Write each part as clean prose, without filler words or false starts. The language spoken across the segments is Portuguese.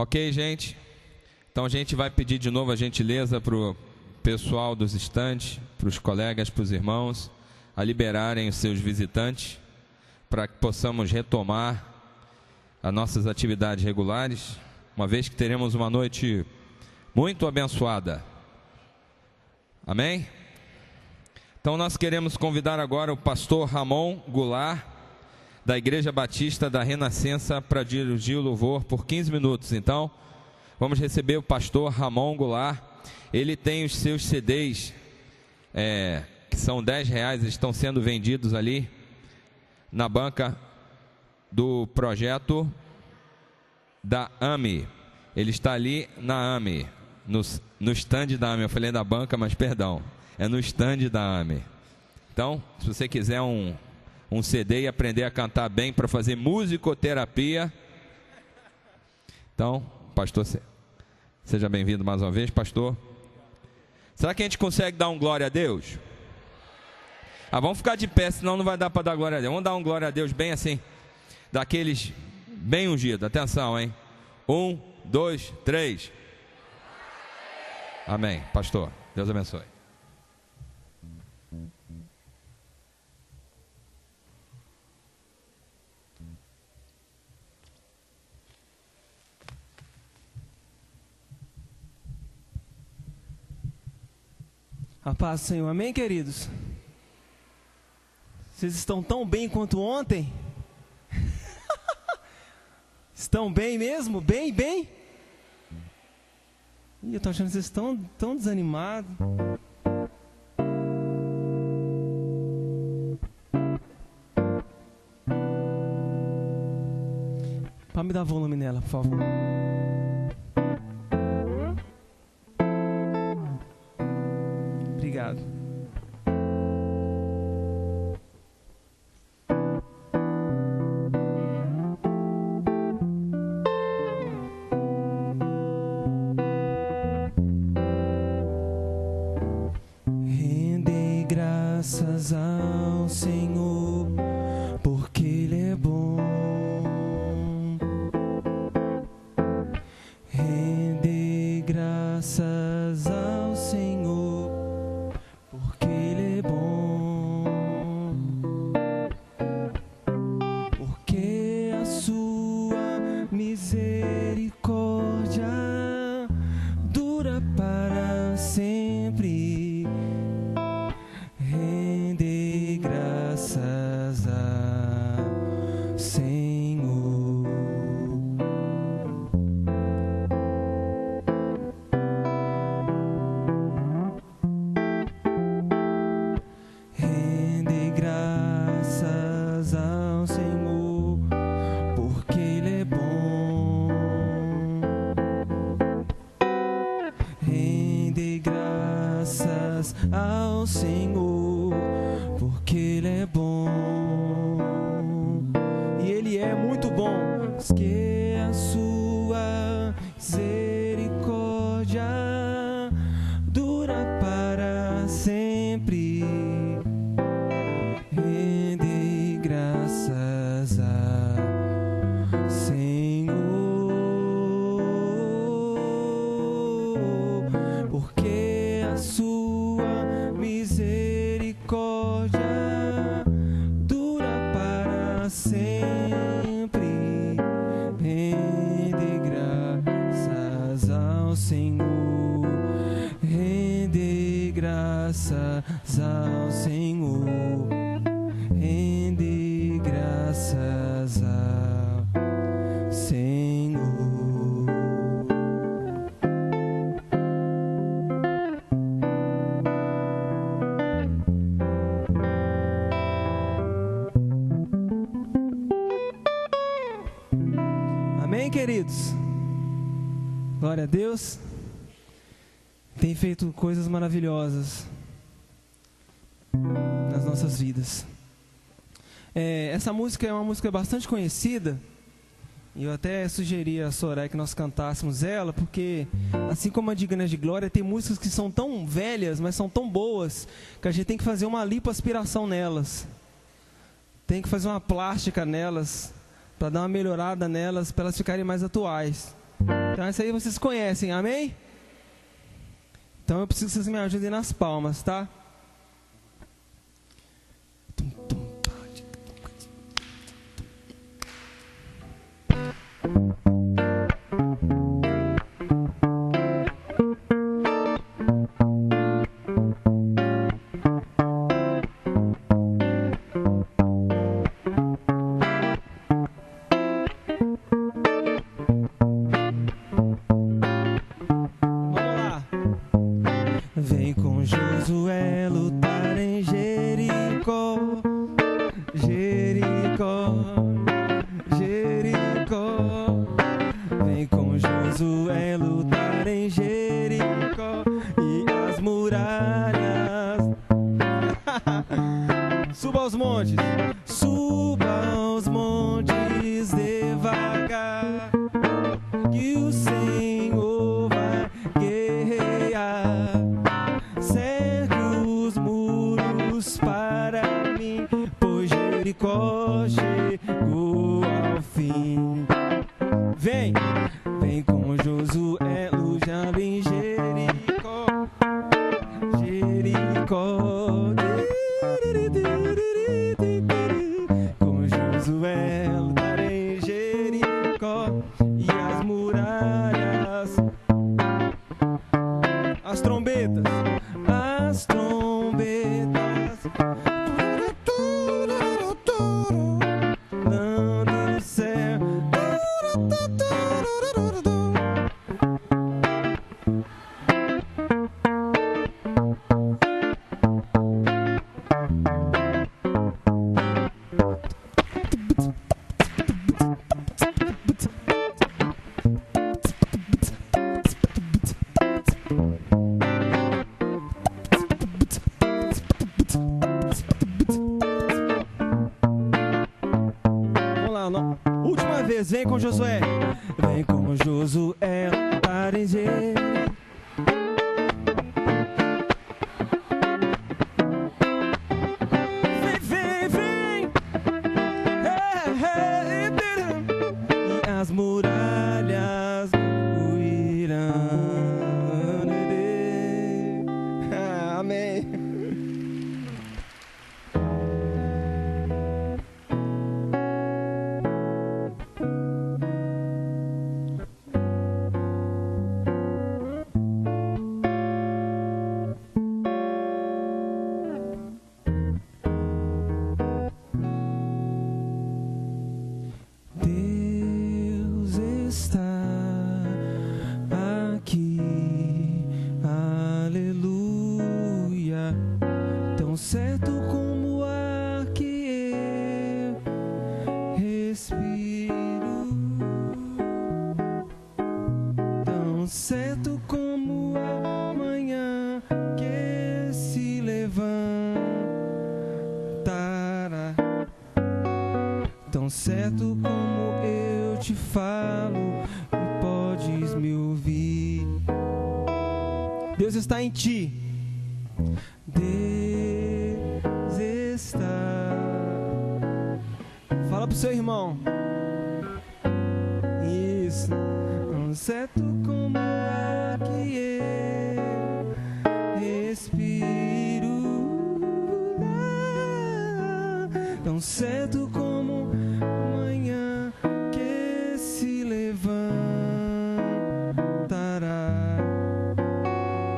Ok, gente? Então a gente vai pedir de novo a gentileza para o pessoal dos estandes, para os colegas, para os irmãos, a liberarem os seus visitantes, para que possamos retomar as nossas atividades regulares, uma vez que teremos uma noite muito abençoada. Amém? Então nós queremos convidar agora o pastor Ramon Goulart, da Igreja Batista da Renascença, para dirigir o louvor por 15 minutos. Então, vamos receber o pastor Ramon Goulart. Ele tem os seus CDs, que são R$10, eles estão sendo vendidos ali na banca do projeto da AME. Ele está ali na AME, no stand da AME. Eu falei da banca, mas perdão, é no stand da AME. Então, se você quiser um CD e aprender a cantar bem para fazer musicoterapia, então, pastor, seja bem-vindo mais uma vez, pastor. Será que a gente consegue dar um glória a Deus? Vamos ficar de pé, senão não vai dar para dar glória a Deus. Vamos dar um glória a Deus bem assim, daqueles bem ungidos. Atenção, hein? 1, 2, 3. Amém. Pastor, Deus abençoe. A paz do Senhor, amém, queridos? Vocês estão tão bem quanto ontem? Estão bem mesmo? Bem? Ih, eu tô achando que vocês estão tão desanimados. Para me dar volume nela, por favor. Obrigado. Rendei graças ao Senhor, porque Ele é bom. Rendei graças ao Senhor, porque Ele é bom, porque a sua misericórdia dura para sempre. Rendei graças ao Senhor. Rendei graças ao Senhor, porque Ele é bom. Rendei graças ao Senhor, porque Ele é bom. E Ele é muito bom, que a sua misericórdia dura para sempre. Rendei graças ao Senhor, porque a sua misericórdia dura para sempre. Rendei graças ao Senhor, rendei graças ao Senhor, rendei graças ao Senhor. Amém, queridos? Glória a Deus. Tem feito coisas maravilhosas nas nossas vidas. Essa música é uma música bastante conhecida. E eu até sugeri a Soraya que nós cantássemos ela, porque assim como a Dignas de Glória, tem músicas que são tão velhas, mas são tão boas, que a gente tem que fazer uma lipoaspiração nelas. Tem que fazer uma plástica nelas, para dar uma melhorada nelas, para elas ficarem mais atuais. Então isso aí vocês conhecem, amém? Então eu preciso que vocês me ajudem nas palmas, tá? Vem com Josué lutar em Jericó, Jericó, Jericó. Vem com Josué lutar em Jericó e as muralhas. Suba aos montes, suba aos montes devagar, que o Senhor vai guerrear. Para mim, pois Jericó chegou ao fim. Vem, vem com Josué lutar em Jericó, Jericó. Com Josué lutar em Jericó e as muralhas, as trombetas, as trombetas. Lá no céu. Última vez, vem com Josué. Vem com Josué para em Jericó. Vem, vem, vem. E as muralhas ruirão. Amém. Certo como o ar que eu respiro, tão certo como a manhã que se levantará, tão certo como eu te falo e podes me ouvir. Deus está em ti. Deus está. Fala pro seu irmão. Isso. Tão certo como a que eu respiro, tão certo como amanhã que se levantará,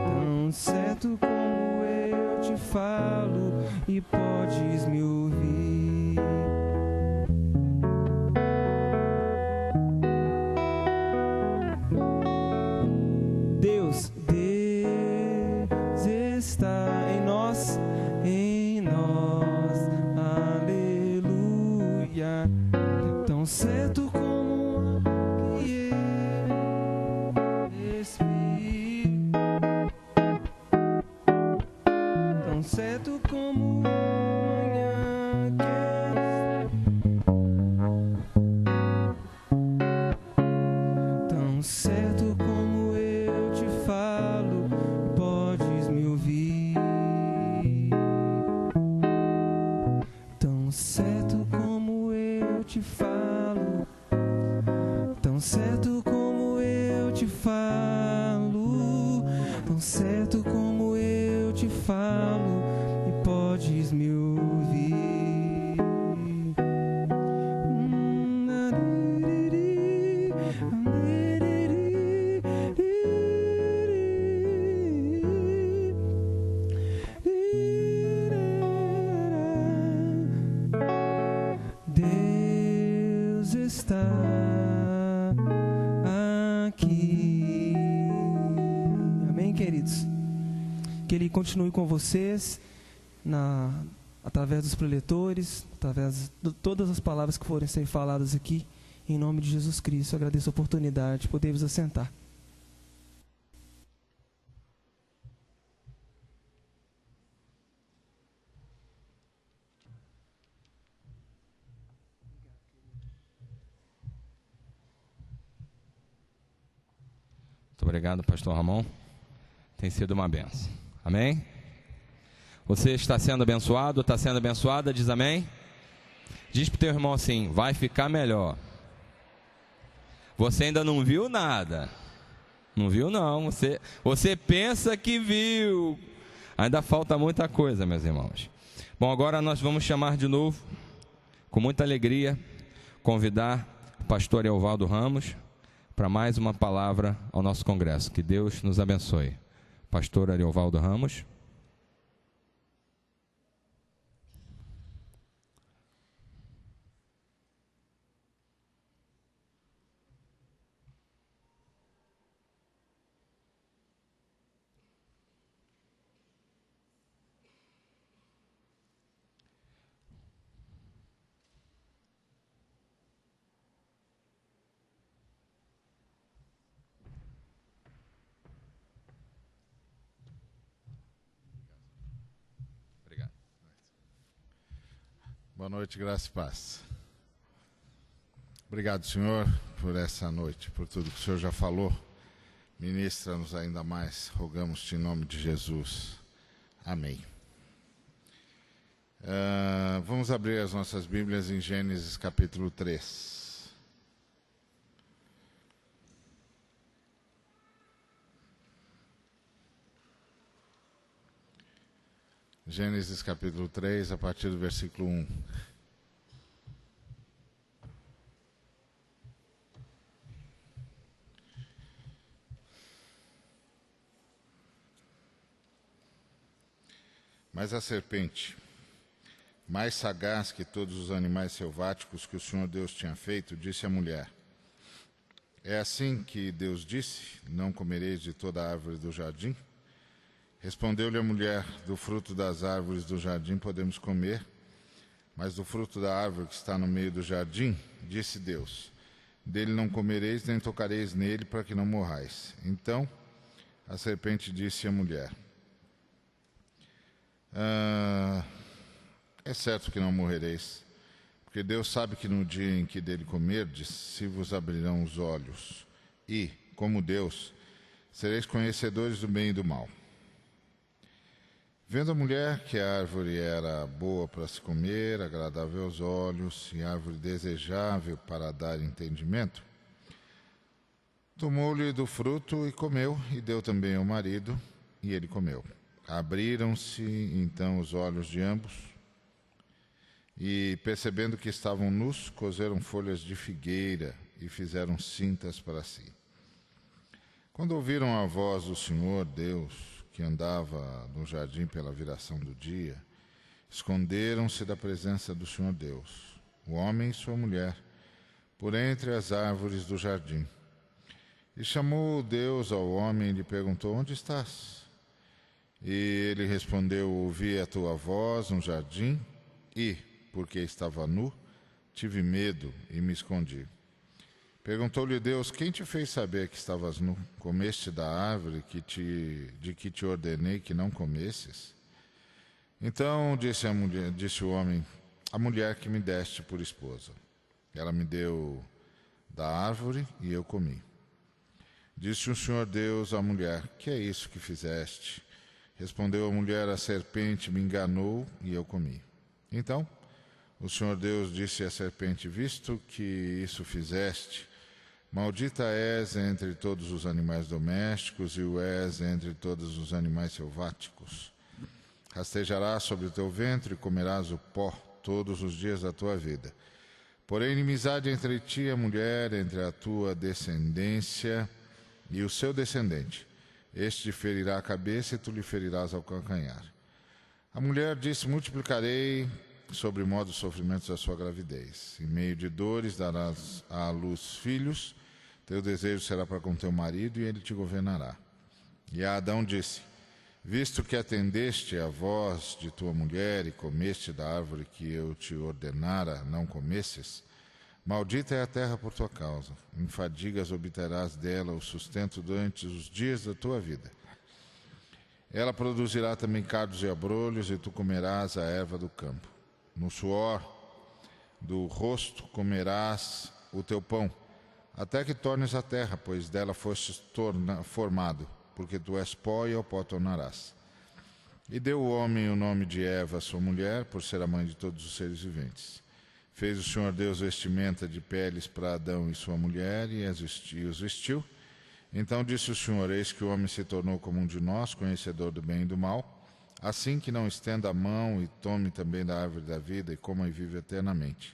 tão certo como eu te falo e podes me ouvir. Deus está em nós, aleluia. Tão certo como que eu respiro, tão certo como amanhã tão certo como eu te falo, e podes me ouvir. Deus está aqui. Amém, queridos? Que Ele continue com vocês através dos preletores, através de todas as palavras que forem ser faladas aqui. Em nome de Jesus Cristo, eu agradeço a oportunidade de poder vos assentar. Muito obrigado, pastor Ramon. Tem sido uma benção. Amém? Você está sendo abençoado, está sendo abençoada? Diz amém. Diz para o teu irmão assim: vai ficar melhor. Você ainda não viu nada. Não viu não. Você pensa que viu. Ainda falta muita coisa, meus irmãos. Bom, agora nós vamos chamar de novo, com muita alegria, convidar o pastor Evaldo Ramos para mais uma palavra ao nosso congresso. Que Deus nos abençoe. Pastor Ariovaldo Ramos. Boa noite, graça e paz. Obrigado, Senhor, por essa noite, por tudo que o Senhor já falou. Ministra-nos ainda mais, rogamos-te em nome de Jesus. Amém. Vamos abrir as nossas Bíblias em Gênesis capítulo 3. Gênesis capítulo 3, a partir do versículo 1. Mas a serpente, mais sagaz que todos os animais selváticos que o Senhor Deus tinha feito, disse à mulher: é assim que Deus disse: não comereis de toda a árvore do jardim? Respondeu-lhe a mulher: do fruto das árvores do jardim podemos comer, mas do fruto da árvore que está no meio do jardim, disse Deus: dele não comereis nem tocareis nele, para que não morrais. Então a serpente disse à mulher: é certo que não morrereis, porque Deus sabe que no dia em que dele comerdes, se vos abrirão os olhos, e, como Deus, sereis conhecedores do bem e do mal. Vendo a mulher que a árvore era boa para se comer, agradável aos olhos, e árvore desejável para dar entendimento, tomou-lhe do fruto e comeu, e deu também ao marido, e ele comeu. Abriram-se então os olhos de ambos, e percebendo que estavam nus, coseram folhas de figueira e fizeram cintas para si. Quando ouviram a voz do Senhor Deus, que andava no jardim pela viração do dia, esconderam-se da presença do Senhor Deus, o homem e sua mulher, por entre as árvores do jardim. E chamou Deus ao homem e lhe perguntou: onde estás? E ele respondeu: ouvi a tua voz no jardim e, porque estava nu, tive medo e me escondi. Perguntou-lhe Deus: quem te fez saber que estavas nu? Comeste da árvore de que te ordenei que não comesses? Então disse o homem: a mulher que me deste por esposa. Ela me deu da árvore e eu comi. Disse o Senhor Deus à mulher: que é isso que fizeste? Respondeu a mulher: a serpente me enganou e eu comi. Então o Senhor Deus disse à serpente: visto que isso fizeste, Maldita és entre todos os animais domésticos e o és entre todos os animais selváticos. Rastejarás sobre o teu ventre e comerás o pó todos os dias da tua vida. Porém, inimizade entre ti e a mulher, entre a tua descendência e o seu descendente. Este te ferirá a cabeça e tu lhe ferirás ao calcanhar. A mulher disse: multiplicarei sobre modo os sofrimentos da sua gravidez. Em meio de dores darás à luz filhos. Teu desejo será para com teu marido e ele te governará. E a Adão disse: visto que atendeste à voz de tua mulher e comeste da árvore que eu te ordenara não comesses, maldita é a terra por tua causa. Em fadigas obterás dela o sustento durante os dias da tua vida. Ela produzirá também cardos e abrolhos, e tu comerás a erva do campo. No suor do rosto comerás o teu pão, até que tornes a terra, pois dela fostes formado, porque tu és pó e ao pó tornarás. E deu o homem o nome de Eva, sua mulher, por ser a mãe de todos os seres viventes. Fez o Senhor Deus vestimenta de peles para Adão e sua mulher, e os vestiu. Então disse o Senhor: eis que o homem se tornou como um de nós, conhecedor do bem e do mal, assim que não estenda a mão e tome também da árvore da vida e coma e vive eternamente.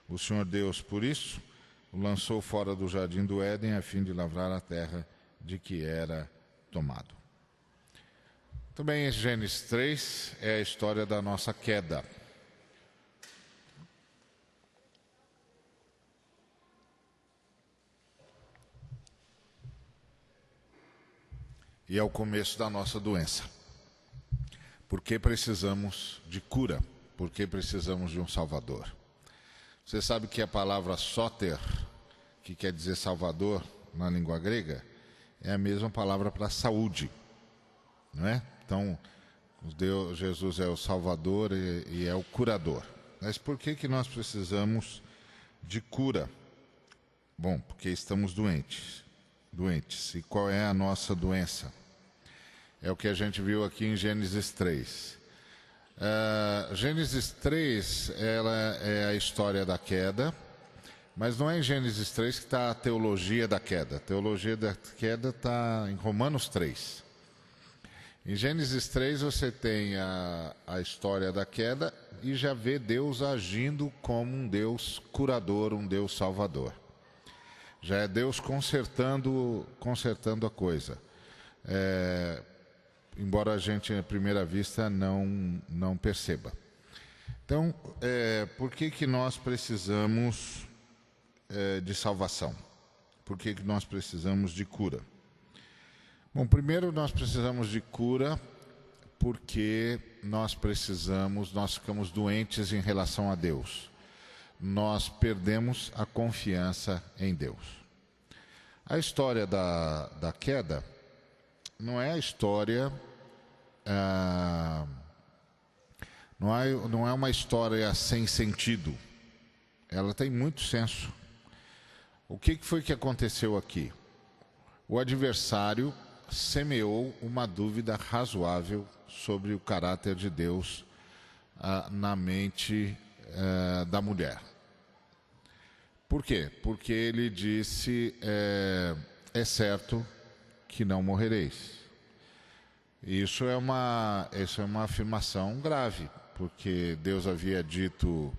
O Senhor Deus, por isso, o lançou fora do jardim do Éden, a fim de lavrar a terra de que era tomado. Também Gênesis 3 é a história da nossa queda. E é o começo da nossa doença. Por que precisamos de cura? Por que precisamos de um Salvador? Você sabe que a palavra soter, que quer dizer Salvador na língua grega, é a mesma palavra para saúde, não é? Então, Jesus é o Salvador e é o curador. Mas por que nós precisamos de cura? Bom, porque estamos doentes. E qual é a nossa doença? É o que a gente viu aqui em Gênesis 3. Gênesis 3 ela é a história da queda, mas não é em Gênesis 3 que está a teologia da queda. A teologia da queda está em Romanos 3. Em Gênesis 3 você tem a história da queda e já vê Deus agindo como um Deus curador, um Deus salvador. Já é Deus consertando a coisa. Embora a gente, à primeira vista, não perceba. Então, por que nós precisamos de salvação? Por que nós precisamos de cura? Bom, primeiro nós precisamos de cura porque nós ficamos doentes em relação a Deus. Nós perdemos a confiança em Deus. A história da queda não é a história... não é uma história sem sentido. Ela tem muito senso. O que foi que aconteceu aqui? O adversário semeou uma dúvida razoável sobre o caráter de Deus na mente da mulher. Por quê? Porque ele disse: é certo que não morrereis. Isso é uma afirmação grave, porque Deus havia dito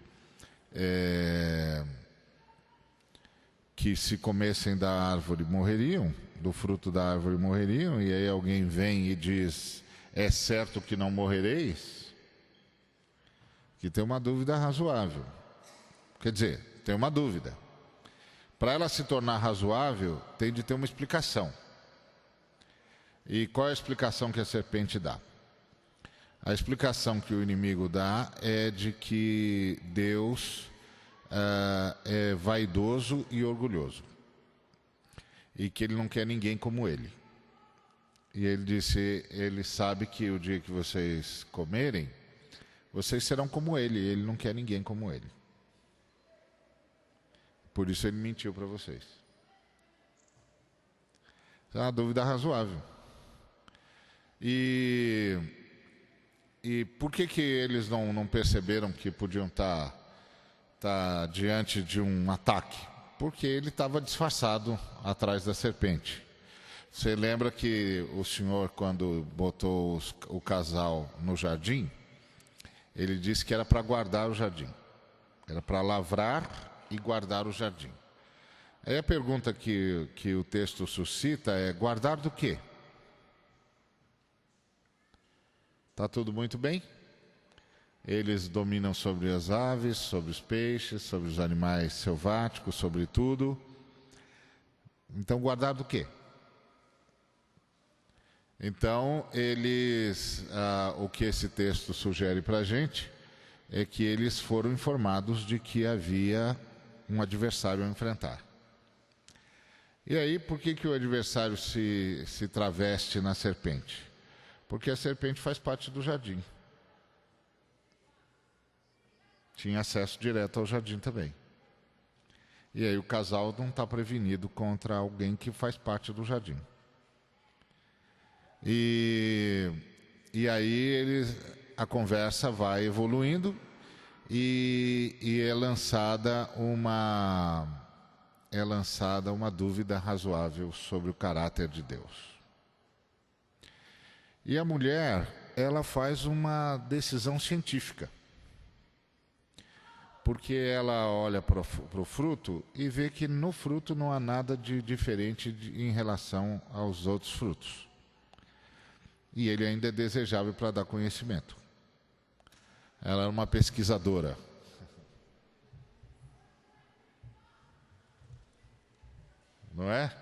que se comessem da árvore morreriam, do fruto da árvore morreriam, e aí alguém vem e diz: é certo que não morrereis? Que tem uma dúvida razoável. Quer dizer, tem uma dúvida. Para ela se tornar razoável, tem de ter uma explicação. E qual é a explicação que a serpente dá? A explicação que o inimigo dá é de que Deus é vaidoso e orgulhoso. E que ele não quer ninguém como ele. E ele disse, ele sabe que o dia que vocês comerem, vocês serão como ele. Ele não quer ninguém como ele. Por isso ele mentiu para vocês. É uma dúvida razoável. E por que eles não perceberam que podiam estar diante de um ataque? porque ele estava disfarçado atrás da serpente. Você lembra que o Senhor, quando botou o casal no jardim, ele disse que era para guardar o jardim. Era para lavrar e guardar o jardim. Aí a pergunta que o texto suscita é: guardar do quê? Está tudo muito bem? Eles dominam sobre as aves, sobre os peixes, sobre os animais selváticos, sobre tudo. Então, guardar do quê? Então, o que esse texto sugere para a gente é que eles foram informados de que havia um adversário a enfrentar. E aí, por que o adversário se traveste na serpente? Porque a serpente faz parte do jardim. Tinha acesso direto ao jardim também. E aí o casal não está prevenido contra alguém que faz parte do jardim. E aí a conversa vai evoluindo e é lançada uma dúvida razoável sobre o caráter de Deus. E a mulher, ela faz uma decisão científica. Porque ela olha para o fruto e vê que no fruto não há nada de diferente em relação aos outros frutos. E ele ainda é desejável para dar conhecimento. Ela é uma pesquisadora. Não é?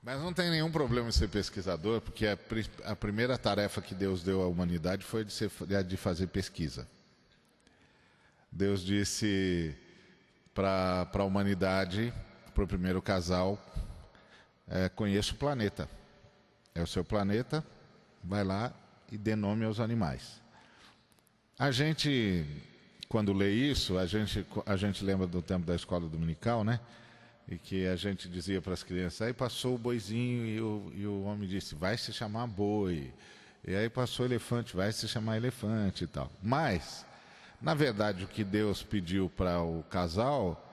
Mas não tem nenhum problema em ser pesquisador, porque a primeira tarefa que Deus deu à humanidade foi de fazer pesquisa. Deus disse para a humanidade, para o primeiro casal, conheça o planeta. É o seu planeta, vai lá e dê nome aos animais. A gente, quando lê isso, a gente lembra do tempo da escola dominical, né? E que a gente dizia para as crianças: aí passou o boizinho e o homem disse, vai se chamar boi. E aí passou o elefante, vai se chamar elefante e tal. Mas, na verdade, o que Deus pediu para o casal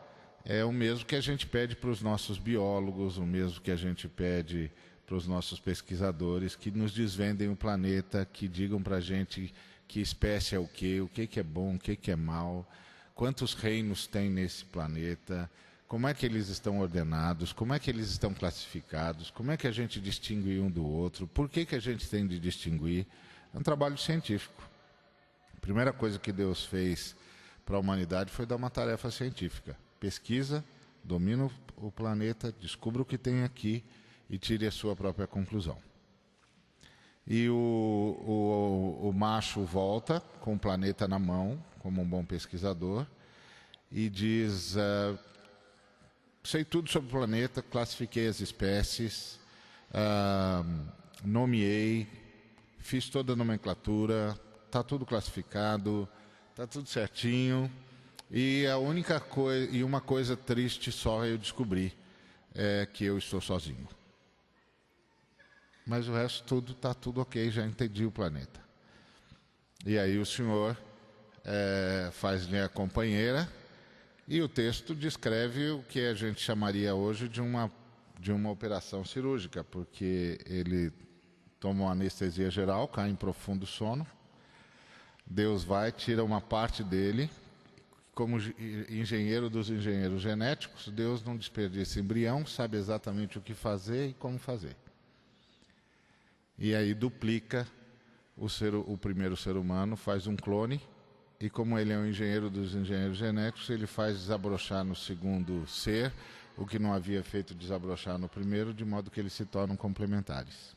é o mesmo que a gente pede para os nossos biólogos, o mesmo que a gente pede para os nossos pesquisadores, que nos desvendem o planeta, que digam para a gente que espécie é o que é bom, o que é mal, quantos reinos tem nesse planeta, como é que eles estão ordenados, como é que eles estão classificados, como é que a gente distingue um do outro, por que a gente tem de distinguir. É um trabalho científico. A primeira coisa que Deus fez para a humanidade foi dar uma tarefa científica. Pesquisa, domina o planeta, descubra o que tem aqui e tire a sua própria conclusão. E o macho volta com o planeta na mão, como um bom pesquisador, e diz: sei tudo sobre o planeta, classifiquei as espécies, nomeei, fiz toda a nomenclatura, está tudo classificado, está tudo certinho. E uma coisa triste só eu descobri, é que eu estou sozinho. Mas o resto tudo está tudo ok, já entendi o planeta. E aí o Senhor faz-lhe a companheira. E o texto descreve o que a gente chamaria hoje de uma operação cirúrgica, porque ele toma uma anestesia geral, cai em profundo sono. Deus vai, tira uma parte dele. Como engenheiro dos engenheiros genéticos, Deus não desperdiça embrião, sabe exatamente o que fazer e como fazer. E aí duplica o primeiro ser humano, faz um clone. E como ele é um engenheiro dos engenheiros genéticos, ele faz desabrochar no segundo ser o que não havia feito desabrochar no primeiro, de modo que eles se tornam complementares.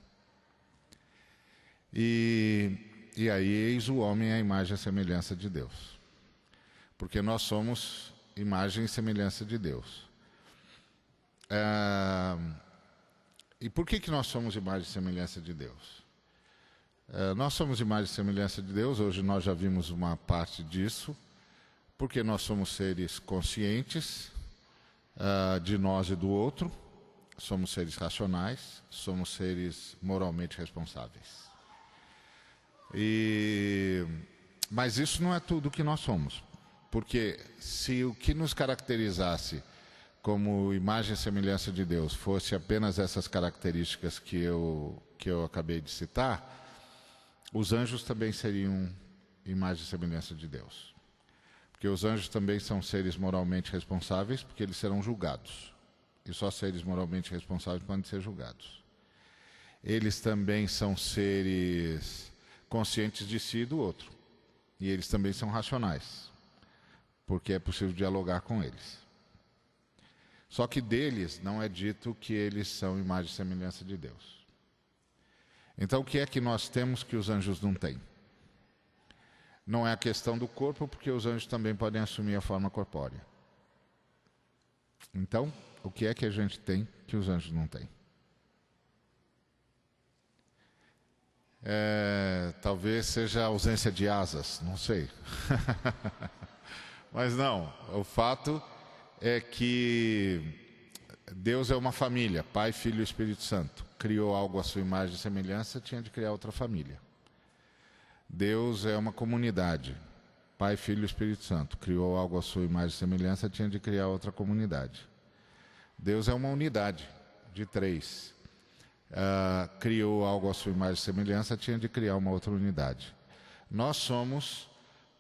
E aí eis o homem à imagem e semelhança de Deus. Porque nós somos imagem e semelhança de Deus. E por que nós somos imagem e semelhança de Deus? Nós somos imagem e semelhança de Deus, hoje nós já vimos uma parte disso, porque nós somos seres conscientes de nós e do outro, somos seres racionais, somos seres moralmente responsáveis. E Mas isso não é tudo que nós somos. Porque se o que nos caracterizasse como imagem e semelhança de Deus fosse apenas essas características que eu acabei de citar, os anjos também seriam imagem e semelhança de Deus. Porque os anjos também são seres moralmente responsáveis, porque eles serão julgados. E só seres moralmente responsáveis podem ser julgados. Eles também são seres conscientes de si e do outro. E eles também são racionais, porque é possível dialogar com eles. Só que deles não é dito que eles são imagem e semelhança de Deus. Então, o que é que nós temos que os anjos não têm? Não é a questão do corpo, porque os anjos também podem assumir a forma corpórea. Então, o que é que a gente tem que os anjos não têm? Talvez seja a ausência de asas, não sei. Mas não, o fato é que Deus é uma família, Pai, Filho e Espírito Santo. Criou algo à sua imagem e semelhança, tinha de criar outra família. Deus é uma comunidade, Pai, Filho e Espírito Santo. Criou algo à sua imagem e semelhança, tinha de criar outra comunidade. Deus é uma unidade de 3. Criou algo à sua imagem e semelhança, tinha de criar uma outra unidade. Nós somos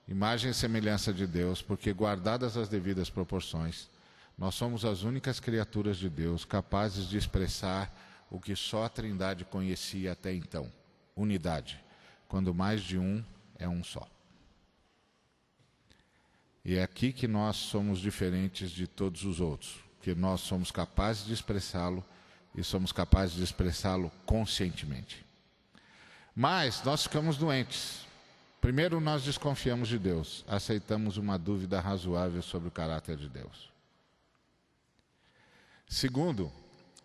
imagem e semelhança de Deus, porque guardadas as devidas proporções, nós somos as únicas criaturas de Deus capazes de expressar o que só a Trindade conhecia até então: unidade. Quando mais de um é um só. E é aqui que nós somos diferentes de todos os outros, que nós somos capazes de expressá-lo e somos capazes de expressá-lo conscientemente. Mas nós ficamos doentes. Primeiro, nós desconfiamos de Deus, aceitamos uma dúvida razoável sobre o caráter de Deus. Segundo,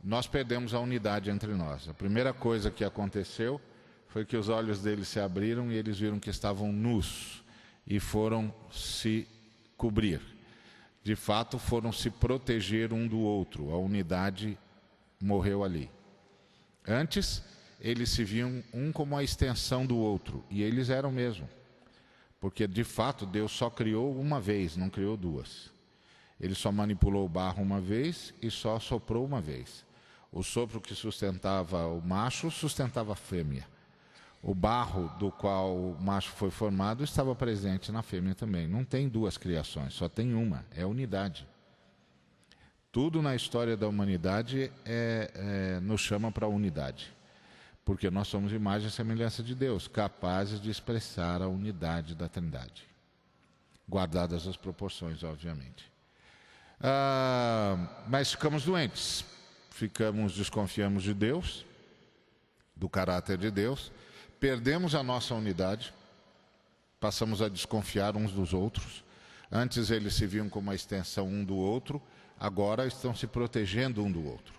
nós perdemos a unidade entre nós. A primeira coisa que aconteceu foi que os olhos deles se abriram e eles viram que estavam nus e foram se cobrir. De fato, foram se proteger um do outro. A unidade morreu ali. Antes, eles se viam um como a extensão do outro, e eles eram mesmo. Porque, de fato, Deus só criou uma vez, não criou duas. Ele só manipulou o barro uma vez e só soprou uma vez. O sopro que sustentava o macho sustentava a fêmea. O barro do qual o macho foi formado estava presente na fêmea também. Não tem duas criações, só tem uma, é a unidade. Tudo na história da humanidade nos chama para a unidade. Porque nós somos imagem e semelhança de Deus, capazes de expressar a unidade da Trindade. Guardadas as proporções, obviamente. Mas ficamos doentes. Desconfiamos de Deus, do caráter de Deus. Perdemos a nossa unidade, passamos a desconfiar uns dos outros. Antes eles se viam como uma extensão um do outro, agora estão se protegendo um do outro.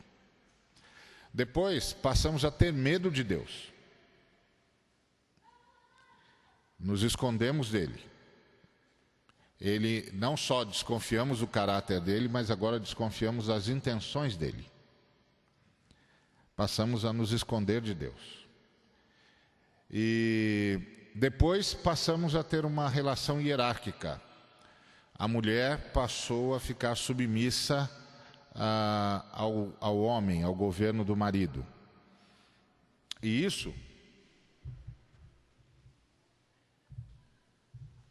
Depois passamos a ter medo de Deus. Nos escondemos dele. Ele, não só desconfiamos do caráter dele, mas agora desconfiamos das intenções dele. Passamos a nos esconder de Deus. E depois passamos a ter uma relação hierárquica. A mulher passou a ficar submissa ao homem, ao governo do marido. E isso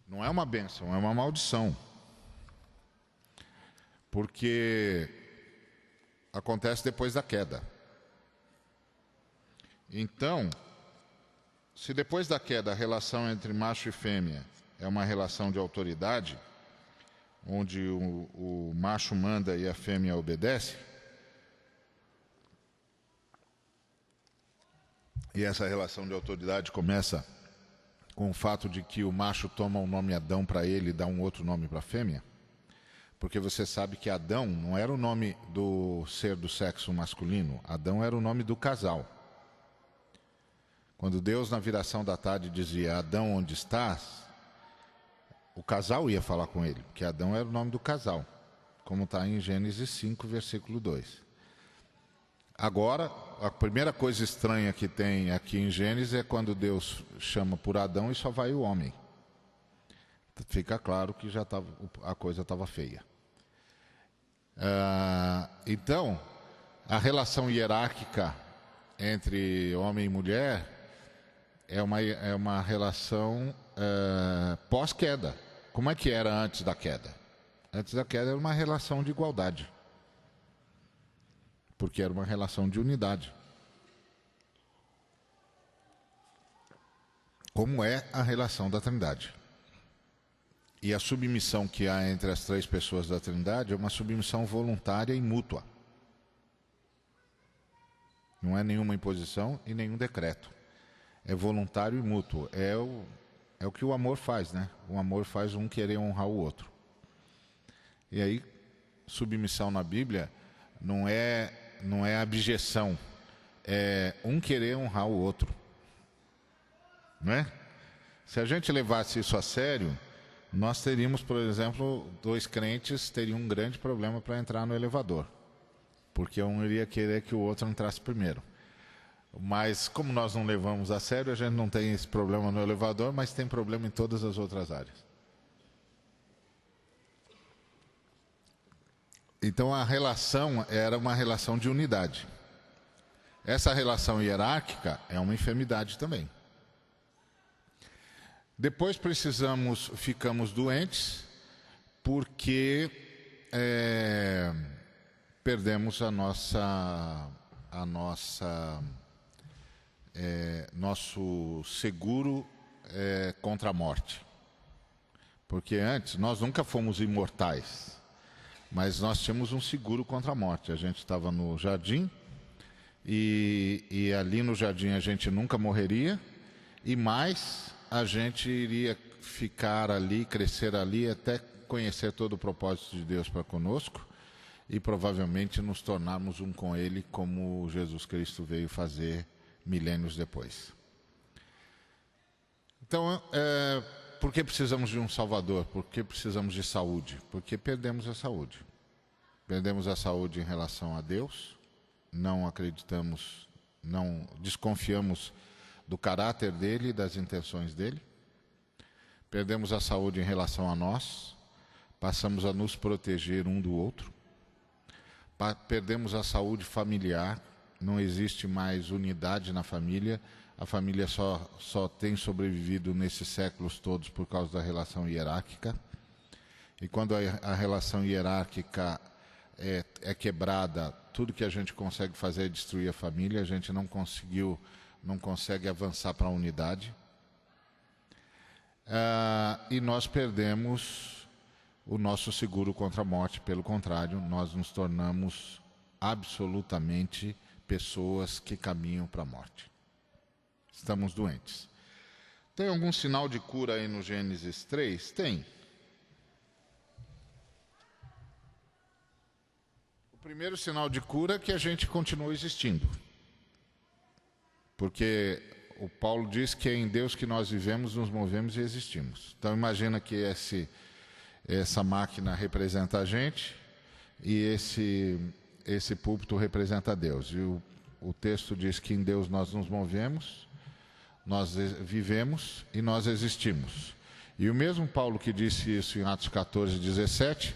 não é uma bênção, é uma maldição. Porque acontece depois da queda. Então, se depois da queda a relação entre macho e fêmea é uma relação de autoridade, onde o macho manda e a fêmea obedece, e essa relação de autoridade começa com o fato de que o macho toma o nome Adão para ele e dá um outro nome para a fêmea, porque você sabe que Adão não era o nome do ser do sexo masculino, Adão era o nome do casal. Quando Deus, na viração da tarde, dizia: Adão, onde estás? O casal ia falar com ele, porque Adão era o nome do casal, como está em Gênesis 5, versículo 2. Agora, a primeira coisa estranha que tem aqui em Gênesis é quando Deus chama por Adão e só vai o homem. fica claro que já a coisa estava feia. Então, a relação hierárquica entre homem e mulher é uma relação pós-queda. Como é que era antes da queda? Antes da queda era uma relação de igualdade, porque era uma relação de unidade. Como é a relação da Trindade. E a submissão que há entre as três pessoas da Trindade é uma submissão voluntária e mútua. Não é nenhuma imposição e nenhum decreto. É voluntário e mútuo. É o que o amor faz, né? O amor faz um querer honrar o outro. E aí, submissão na Bíblia não é abjeção. É um querer honrar o outro. Não é? Se a gente levasse isso a sério, nós teríamos, por exemplo, dois crentes teriam um grande problema para entrar no elevador, porque um iria querer que o outro entrasse primeiro. Mas como nós não levamos a sério, a gente não tem esse problema no elevador, mas tem problema em todas as outras áreas. Então a relação era uma relação de unidade. Essa relação hierárquica é uma enfermidade também. Depois ficamos doentes porque perdemos nosso seguro contra a morte. Porque antes nós nunca fomos imortais, mas nós tínhamos um seguro contra a morte. A gente estava no jardim e ali no jardim a gente nunca morreria, e mais a gente iria ficar ali, crescer ali, até conhecer todo o propósito de Deus para conosco e provavelmente nos tornarmos um com Ele, como Jesus Cristo veio fazer milênios depois. Então, por que precisamos de um Salvador? Por que precisamos de saúde? Porque perdemos a saúde. Perdemos a saúde em relação a Deus, não acreditamos, não desconfiamos do caráter dele e das intenções dele. Perdemos a saúde em relação a nós, passamos a nos proteger um do outro. Perdemos a saúde familiar, não existe mais unidade na família. A família só tem sobrevivido nesses séculos todos por causa da relação hierárquica. E quando a relação hierárquica é quebrada, tudo que a gente consegue fazer é destruir a família. A gente não consegue avançar para a unidade. E nós perdemos o nosso seguro contra a morte. Pelo contrário, nós nos tornamos absolutamente pessoas que caminham para a morte. Estamos doentes. Tem algum sinal de cura aí no Gênesis 3? Tem. O primeiro sinal de cura é que a gente continua existindo. Porque o Paulo diz que é em Deus que nós vivemos, nos movemos e existimos. Então imagina que essa máquina representa a gente e esse púlpito representa Deus. E o texto diz que em Deus nós nos movemos, nós vivemos e nós existimos. E o mesmo Paulo que disse isso em Atos 14, 17,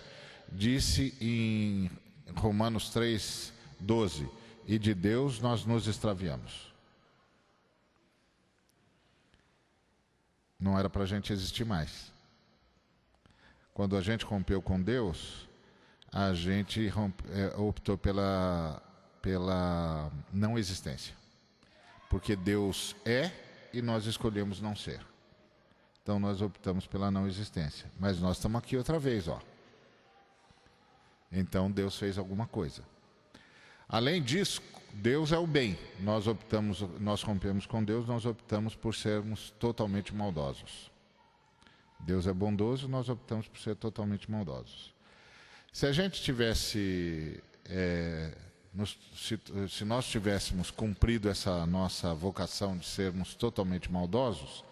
disse em Romanos 3, 12, e de Deus nós nos extraviamos. Não era para a gente existir mais. Quando a gente rompeu com Deus, a gente optou pela não existência. Porque Deus é e nós escolhemos não ser. Então nós optamos pela não existência. Mas nós estamos aqui outra vez, ó. Então Deus fez alguma coisa. Além disso, Deus é o bem. Nós rompemos com Deus, nós optamos por sermos totalmente maldosos. Deus é bondoso, nós optamos por ser totalmente maldosos. Se a gente tivesse, se nós tivéssemos cumprido essa nossa vocação de sermos totalmente maldosos,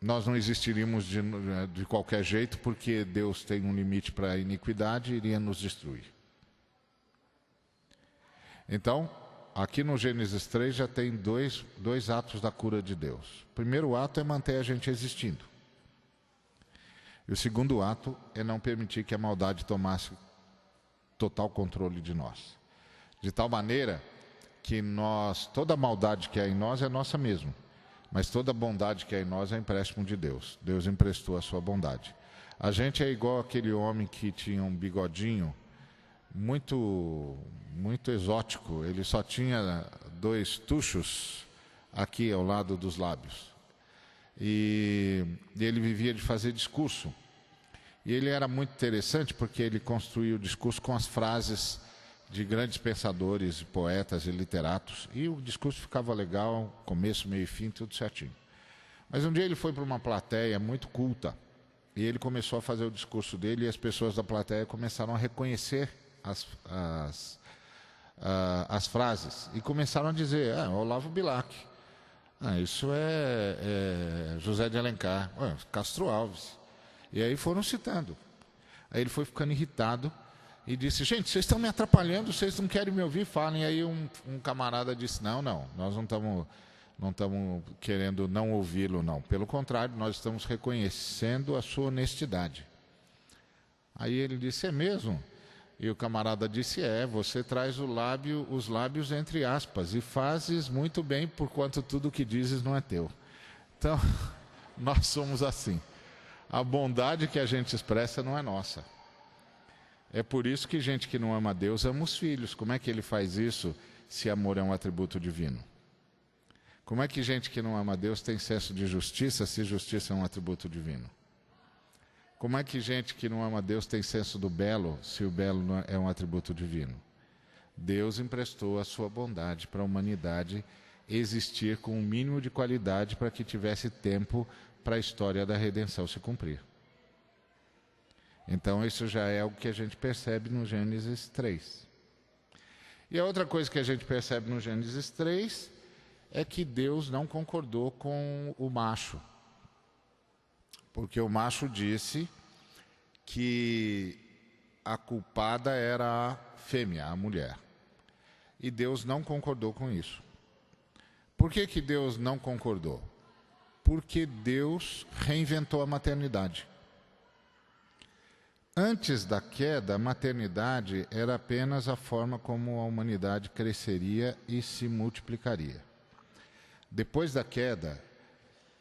nós não existiríamos de qualquer jeito, porque Deus tem um limite para a iniquidade e iria nos destruir. Então, aqui no Gênesis 3 já tem dois atos da cura de Deus. O primeiro ato é manter a gente existindo. E o segundo ato é não permitir que a maldade tomasse total controle de nós. De tal maneira que toda maldade que há em nós é nossa mesmo, mas toda bondade que há em nós é empréstimo de Deus. Deus emprestou a sua bondade. A gente é igual aquele homem que tinha um bigodinho muito, muito exótico. Ele só tinha 2 tuchos aqui ao lado dos lábios. E ele vivia de fazer discurso. E ele era muito interessante porque ele construía o discurso com as frases de grandes pensadores, poetas e literatos. E o discurso ficava legal, começo, meio e fim, tudo certinho. Mas um dia ele foi para uma plateia muito culta. E ele começou a fazer o discurso dele e as pessoas da plateia começaram a reconhecer as frases. E começaram a dizer, Olavo Bilac. Isso é José de Alencar, Castro Alves. E aí foram citando. Aí ele foi ficando irritado e disse, gente, vocês estão me atrapalhando, vocês não querem me ouvir, falem. E aí um camarada disse, não, nós não estamos querendo não ouvi-lo, não. Pelo contrário, nós estamos reconhecendo a sua honestidade. Aí ele disse, é mesmo? E o camarada disse, você traz os lábios entre aspas e fazes muito bem, porquanto tudo o que dizes não é teu. Então, nós somos assim. A bondade que a gente expressa não é nossa. É por isso que gente que não ama a Deus ama os filhos. Como é que ele faz isso se amor é um atributo divino? Como é que gente que não ama a Deus tem senso de justiça se justiça é um atributo divino? Como é que gente que não ama a Deus tem senso do belo se o belo é um atributo divino? Deus emprestou a sua bondade para a humanidade existir com um mínimo de qualidade para que tivesse tempo para a história da redenção se cumprir. Então isso já é algo que a gente percebe no Gênesis 3. E a outra coisa que a gente percebe no Gênesis 3 é que Deus não concordou com o macho. Porque o macho disse que a culpada era a fêmea, a mulher. E Deus não concordou com isso. Por que Deus não concordou? Porque Deus reinventou a maternidade. Antes da queda, a maternidade era apenas a forma como a humanidade cresceria e se multiplicaria. Depois da queda,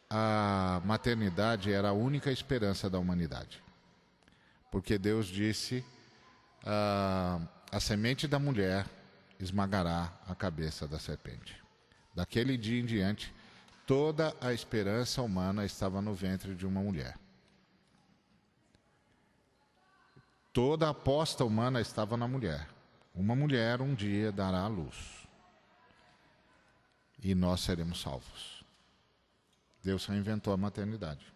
a maternidade era a única esperança da humanidade. Porque Deus disse, a semente da mulher esmagará a cabeça da serpente. Daquele dia em diante, toda a esperança humana estava no ventre de uma mulher. Toda a aposta humana estava na mulher. Uma mulher um dia dará à luz. E nós seremos salvos. Deus reinventou a maternidade.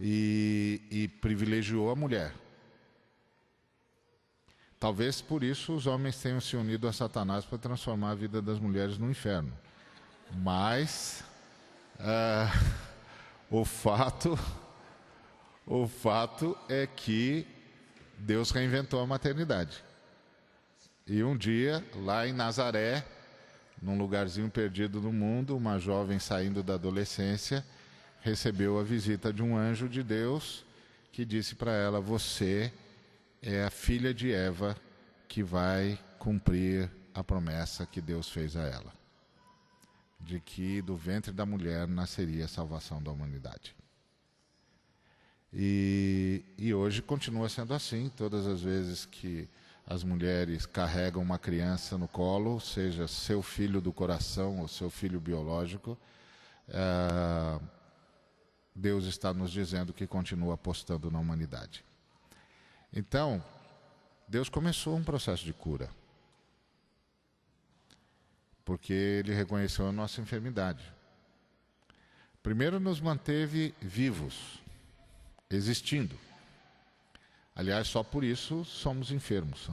E privilegiou a mulher. Talvez por isso os homens tenham se unido a Satanás para transformar a vida das mulheres no inferno. Mas o fato é que Deus reinventou a maternidade. E um dia, lá em Nazaré, num lugarzinho perdido no mundo, uma jovem saindo da adolescência recebeu a visita de um anjo de Deus que disse para ela, você é a filha de Eva que vai cumprir a promessa que Deus fez a ela, de que do ventre da mulher nasceria a salvação da humanidade. E hoje continua sendo assim, todas as vezes que as mulheres carregam uma criança no colo, seja seu filho do coração ou seu filho biológico, Deus está nos dizendo que continua apostando na humanidade. Então, Deus começou um processo de cura. Porque Ele reconheceu a nossa enfermidade. Primeiro nos manteve vivos, existindo. Aliás, só por isso somos enfermos.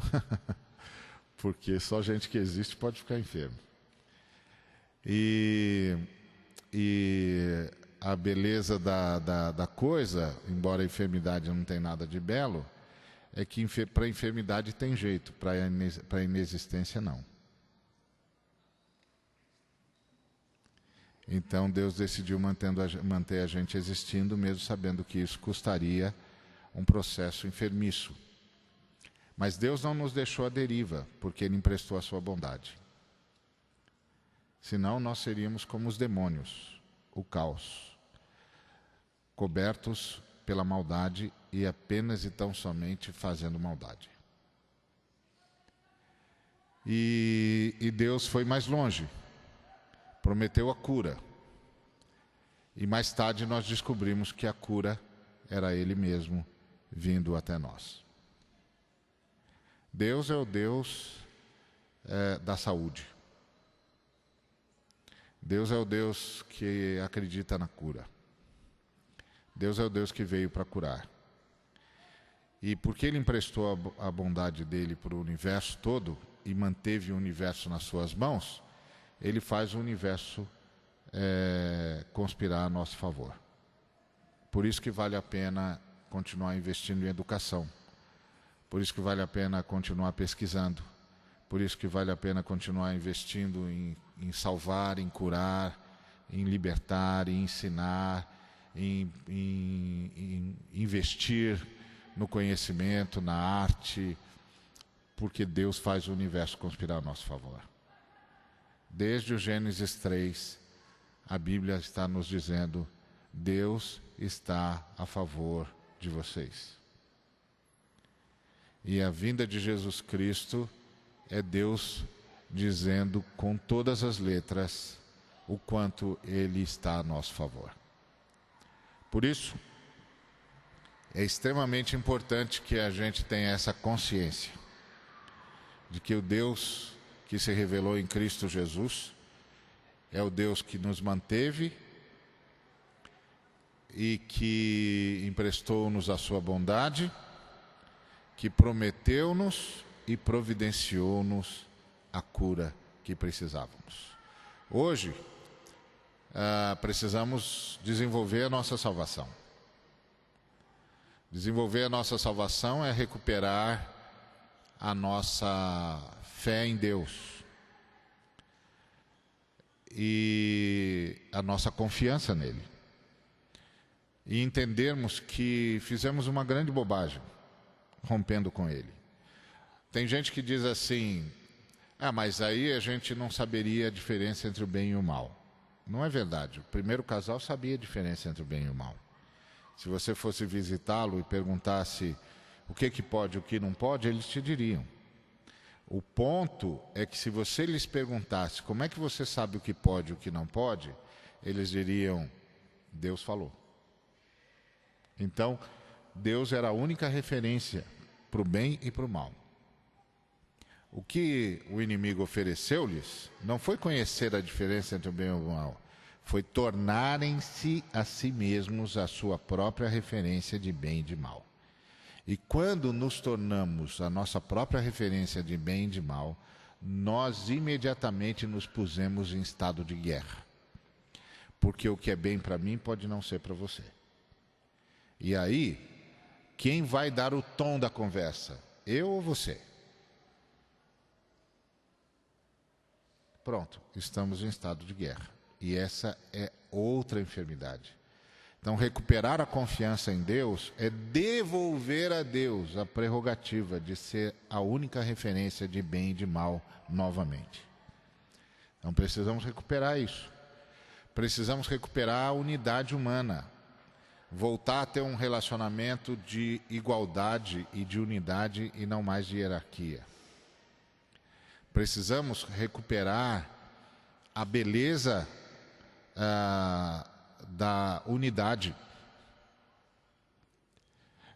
Porque só gente que existe pode ficar enfermo. E a beleza da coisa, embora a enfermidade não tenha nada de belo, é que para a enfermidade tem jeito, para a inexistência não. Então Deus decidiu manter a gente existindo, mesmo sabendo que isso custaria um processo enfermiço. Mas Deus não nos deixou à deriva, porque Ele emprestou a sua bondade. Senão nós seríamos como os demônios, o caos, cobertos pela maldade e apenas e tão somente fazendo maldade. E Deus foi mais longe, prometeu a cura. E mais tarde nós descobrimos que a cura era Ele mesmo vindo até nós. Deus é o Deus da saúde. Deus é o Deus que acredita na cura. Deus é o Deus que veio para curar. E porque Ele emprestou a bondade dEle para o universo todo e manteve o universo nas suas mãos, Ele faz o universo conspirar a nosso favor. Por isso que vale a pena continuar investindo em educação. Por isso que vale a pena continuar pesquisando. Por isso que vale a pena continuar investindo em salvar, em curar, em libertar, em ensinar, em investir no conhecimento, na arte, porque Deus faz o universo conspirar a nosso favor. Desde o Gênesis 3, a Bíblia está nos dizendo: Deus está a favor de vocês. E a vinda de Jesus Cristo é Deus dizendo com todas as letras o quanto Ele está a nosso favor. Por isso, é extremamente importante que a gente tenha essa consciência de que o Deus que se revelou em Cristo Jesus é o Deus que nos manteve e que emprestou-nos a sua bondade, que prometeu-nos e providenciou-nos a cura que precisávamos. Hoje, precisamos desenvolver a nossa salvação. Desenvolver a nossa salvação é recuperar a nossa fé em Deus e a nossa confiança nele. E entendermos que fizemos uma grande bobagem rompendo com ele. Tem gente que diz assim: mas aí a gente não saberia a diferença entre o bem e o mal. Não é verdade. O primeiro casal sabia a diferença entre o bem e o mal. Se você fosse visitá-lo e perguntasse o que pode e o que não pode, eles te diriam. O ponto é que se você lhes perguntasse como é que você sabe o que pode e o que não pode, eles diriam: Deus falou. Então, Deus era a única referência para o bem e para o mal. O que o inimigo ofereceu-lhes não foi conhecer a diferença entre o bem e o mal, foi tornarem-se a si mesmos a sua própria referência de bem e de mal. E quando nos tornamos a nossa própria referência de bem e de mal, nós imediatamente nos pusemos em estado de guerra. Porque o que é bem para mim pode não ser para você. E aí, quem vai dar o tom da conversa? Eu ou você? Pronto, estamos em estado de guerra. E essa é outra enfermidade. Então, recuperar a confiança em Deus é devolver a Deus a prerrogativa de ser a única referência de bem e de mal novamente. Então, precisamos recuperar isso. Precisamos recuperar a unidade humana. Voltar a ter um relacionamento de igualdade e de unidade e não mais de hierarquia. Precisamos recuperar a beleza da unidade,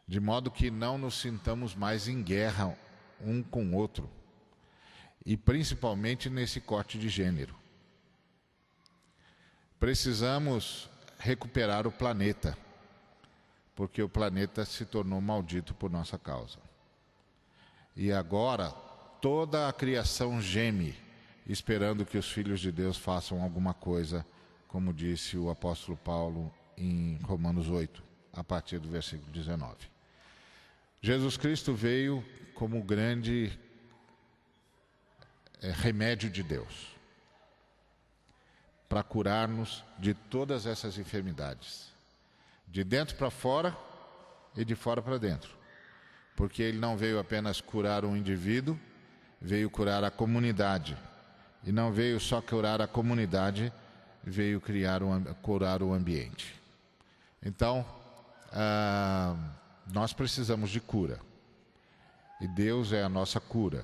de modo que não nos sintamos mais em guerra um com o outro, e principalmente nesse corte de gênero. Precisamos recuperar o planeta, porque o planeta se tornou maldito por nossa causa. E agora toda a criação geme, esperando que os filhos de Deus façam alguma coisa, como disse o apóstolo Paulo em Romanos 8, a partir do versículo 19. Jesus Cristo veio como o grande remédio de Deus. para curar-nos de todas essas enfermidades, de dentro para fora e de fora para dentro, porque ele não veio apenas curar um indivíduo, veio curar a comunidade, e não veio só curar a comunidade, veio curar o ambiente. Então, nós precisamos de cura, e Deus é a nossa cura,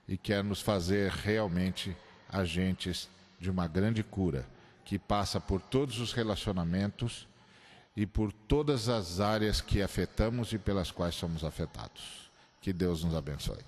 e quer nos fazer realmente agentes de uma grande cura, que passa por todos os relacionamentos e por todas as áreas que afetamos e pelas quais somos afetados. Que Deus nos abençoe.